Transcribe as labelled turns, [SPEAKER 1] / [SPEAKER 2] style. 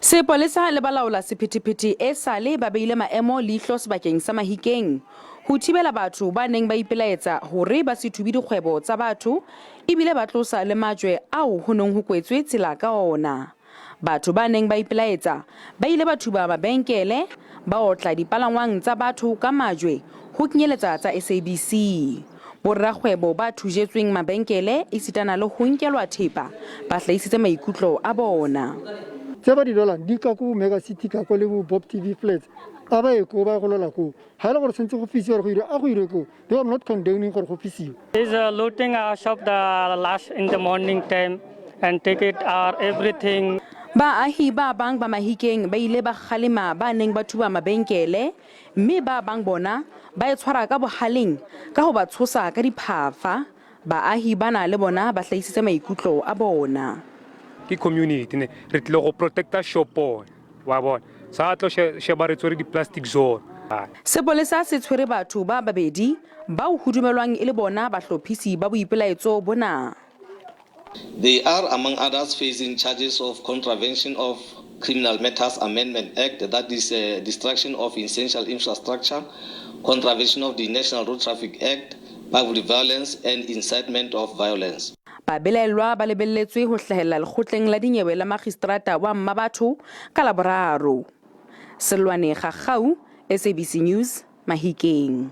[SPEAKER 1] Sepolesa le balaola sephethephethe e sale ba beile maemo leihlo sebakeng sa Mahikeng ho thibela batho ba neng ba ipelaetsa hore ba se thubi dikgwebo tsa batho ebile ba tlosa le majwe ao ho neng ho kwetswe tsela ka ona. Batho ba neng ba ipelaetsa ba ile ba thuba mabenkele, ba otla dipalangwang tsa batho ka majwe ho kenyeletsa tsa SABC. Borrakgwebo ba thujetsweng mabenkele esitana le ho nkelwa thepa ba hlahisitse maikutlo a bona.
[SPEAKER 2] Tseba di dolang Dikago mega city ka go le Bop Flats aba e go ba go lola go ha ile go sentse go fisiwa go ire a go ire go they are not condoning go fisiwa.
[SPEAKER 3] Is looting our shop the last in the morning time and take it our everything.
[SPEAKER 1] Baahi ba bang ba Mahikeng ba ile ba kgalema ba neng ba thuba mabenkele mme ba bang bona ba e tshwara ka bohaleng ka ho ba tshosa ka diphafa. Baahi bana le bona ba hlahisitse maikutlo a bona.
[SPEAKER 4] Ke community ne re tle go protecta shopo wa bona sa tlo sheba re tsore di plastic zone.
[SPEAKER 1] Sepolesa se tshwere batho ba babedi ba o hudumelwang e le bona bahlophisi ba boipelaetso bona.
[SPEAKER 5] They are among others facing charges of contravention of Criminal Matters Amendment Act, that is destruction of essential infrastructure, contravention of the National Road Traffic Act, public violence and incitement of violence.
[SPEAKER 1] Ba belelwa ba lebelletswe ho hlahella lekgotleng la dinyewe la magistrata wa Mmabatho ka Laboraro. Selwane Gagau, SABC News, Mahikeng.